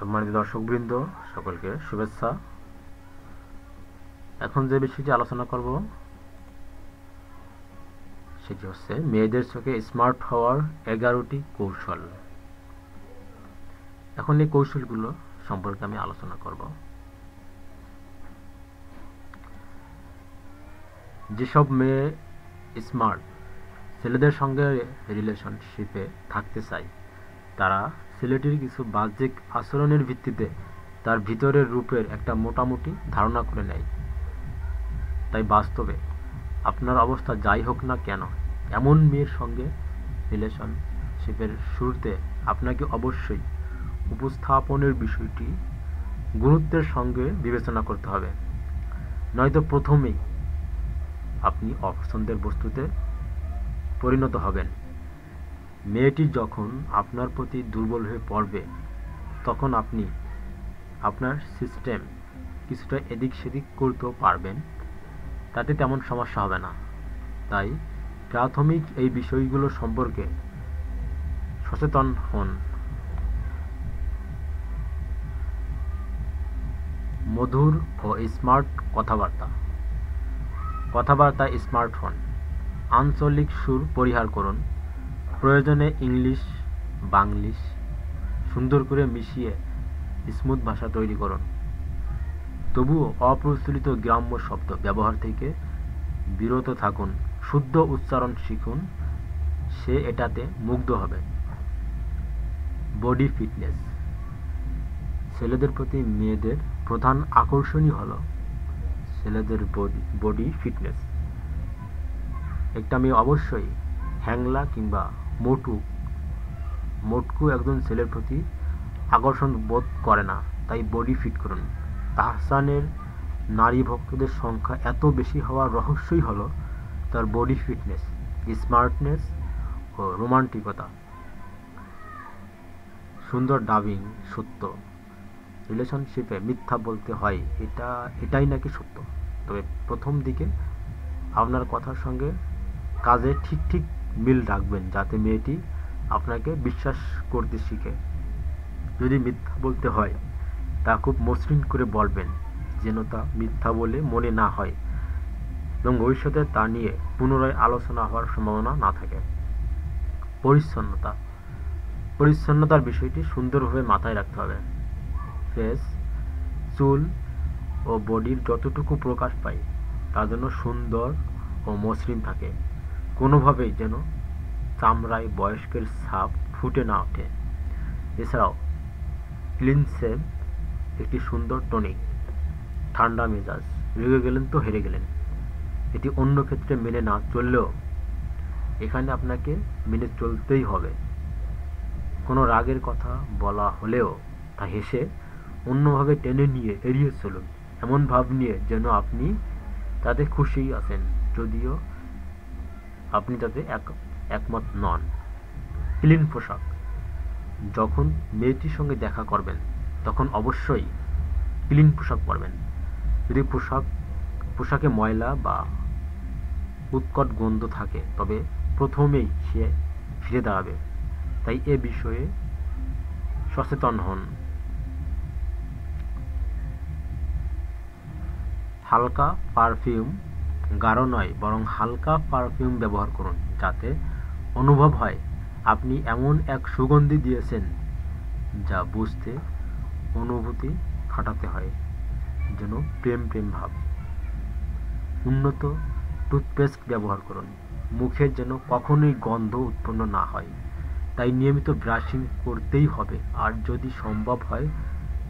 সম্মানিত দর্শকবৃন্দ, সকলকে শুভেচ্ছা। এখন যে বিষয়টি আলোচনা করব সেটি হচ্ছে মেয়েদের চোখে স্মার্ট হওয়ার 11টি কৌশল। এখন এই কৌশলগুলো সম্পর্কে আমি আলোচনা করব। যেসব মেয়ে স্মার্ট ছেলেদের সঙ্গে রিলেশনশিপে থাকতে চায়, তারা ছেলেটির কিছু বাহ্যিক আচরণের ভিত্তিতে তার ভিতরের রূপের একটা মোটামুটি ধারণা করে নেয়। তাই বাস্তবে আপনার অবস্থা যাই হোক না কেন, এমন মেয়ের সঙ্গে রিলেশনশিপের শুরুতে আপনাকে অবশ্যই উপস্থাপনের বিষয়টি গুরুত্বের সঙ্গে বিবেচনা করতে হবে। নয়তো প্রথমেই আপনি অপছন্দের বস্তুতে পরিণত হবেন। মেয়েটি যখন আপনার প্রতি দুর্বল হয়ে পড়বে, তখন আপনি আপনার সিস্টেম কিছুটা এদিক সেদিক করতেও পারবেন, তাতে তেমন সমস্যা হবে না। তাই প্রাথমিক এই বিষয়গুলো সম্পর্কে সচেতন হন। মধুর ও স্মার্ট কথাবার্তায় স্মার্ট হন। আঞ্চলিক সুর পরিহার করুন। প্রয়োজনে ইংলিশ বাংলিশ সুন্দর করে মিশিয়ে স্মুথ ভাষা তৈরি করুন। তবুও অপ্রচলিত গ্রাম্য শব্দ ব্যবহার থেকে বিরত থাকুন। শুদ্ধ উচ্চারণ শিখুন, সে এটাতে মুগ্ধ হবে। Body fitness. ছেলেদের প্রতি মেয়েদের প্রধান আকর্ষণই হলো ছেলেদের বডি ফিটনেস। একটা মেয়ে অবশ্যই হ্যাংলা কিংবা মোটকু একজন ছেলের প্রতি আকর্ষণ বোধ করে না। তাই বডি ফিট করুন। তাহসানের নারী ভক্তদের সংখ্যা এত বেশি হওয়ার রহস্যই হলো তার বডি ফিটনেস, স্মার্টনেস ও রোমান্টিকতা। সুন্দর ডাবিং। সত্য রিলেশনশিপে মিথ্যা বলতে হয়, এটাই নাকি সত্য। তবে প্রথম দিকে আপনার কথার সঙ্গে কাজে ঠিক মিল রাখবেন, যাতে মেয়েটি আপনাকে বিশ্বাস করতে শিখে। যদি মিথ্যা বলতে হয়, তা খুব মসৃণ করে বলবেন, যেন তা মিথ্যা বলে মনে না হয় এবং ভবিষ্যতে তা নিয়ে পুনরায় আলোচনা হওয়ার সম্ভাবনা না থাকে। পরিচ্ছন্নতার বিষয়টি সুন্দরভাবে মাথায় রাখতে হবে। ফেস, চুল ও বডির যতটুকু প্রকাশ পায় তা যেন সুন্দর ও মসৃণ থাকে। কোনোভাবেই যেন চামড়ায় বয়স্কের ছাপ ফুটে না ওঠে। এছাড়াও ক্লিন শেভ একটি সুন্দর টনিক। ঠান্ডা মেজাজ। রেগে গেলেন তো হেরে গেলেন, এটি অন্য ক্ষেত্রে মেনে না চললেও এখানে আপনাকে মেনে চলতেই হবে। কোনো রাগের কথা বলা হলেও তা হেসে অন্যভাবে টেনে নিয়ে এড়িয়ে চলুন, এমন ভাব নিয়ে যেন আপনি তাতে খুশিই আছেন, যদিও আপনি তাতে একমত নন। ক্লিন পোশাক। যখন মেয়েটির সঙ্গে দেখা করবেন, তখন অবশ্যই ক্লিন পোশাক পরবেন। যদি পোশাকে ময়লা বা উৎকট গন্ধ থাকে, তবে প্রথমেই সে ফিরে দাঁড়াবে। তাই এ বিষয়ে সচেতন হন। হালকা পারফিউম। গাঢ় নয়, বরং হালকা পারফিউম ব্যবহার করুন, যাতে অনুভব হয় আপনি এমন এক সুগন্ধি দিয়েছেন যা বুঝতে অনুভূতি খাটাতে হয়, যেন প্রেম ভাব। উন্নত টুথপেস্ট ব্যবহার করুন। মুখের যেন কখনোই গন্ধ উৎপন্ন না হয়, তাই নিয়মিত ব্রাশিং করতেই হবে। আর যদি সম্ভব হয়,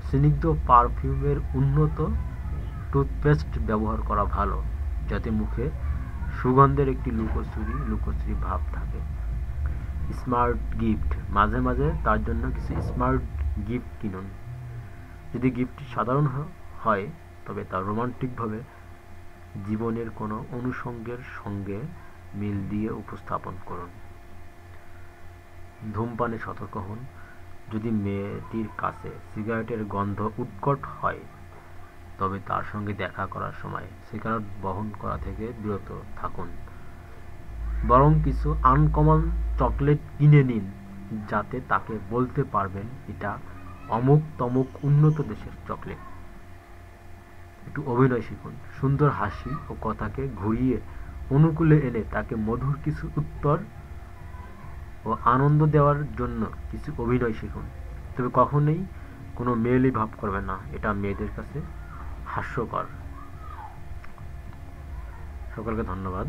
স্নিগ্ধ পারফিউমের উন্নত টুথপেস্ট ব্যবহার করা ভালো, যাতে মুখে সুগন্ধের একটি লুকোচুরি ভাব থাকে। Smart gift. মাঝে মাঝে তার জন্য কিছু স্মার্ট গিফট কিনুন। যদি গিফটটি সাধারণ হয়, তবে তা রোমান্টিকভাবে জীবনের কোনো অনুষঙ্গের সঙ্গে মিল দিয়ে উপস্থাপন করুন। ধূমপানে সতর্ক হন। যদি মেয়েটির কাছে সিগারেটের গন্ধ উৎকট হয়, তবে তার সঙ্গে দেখা করার সময় সিগারেট বহন করা থেকে বিরত থাকুন। বরং কিছু আনকমন চকলেট কিনে নিন, যাতে তাকে বলতে পারবেন এটা অমুক তমুক উন্নত দেশের চকলেট। একটু অভিনয় শিখুন, সুন্দর হাসি ও কথাকে ঘুরিয়ে অনুকূলে এনে তাকে মধুর কিছু উত্তর ও আনন্দ দেওয়ার জন্য কিছু অভিনয় শিখুন। তবে কখনোই কোনো মেয়েলি ভাব করবেন না, এটা মেয়েদের কাছে হাস্যকর। সকলকে ধন্যবাদ।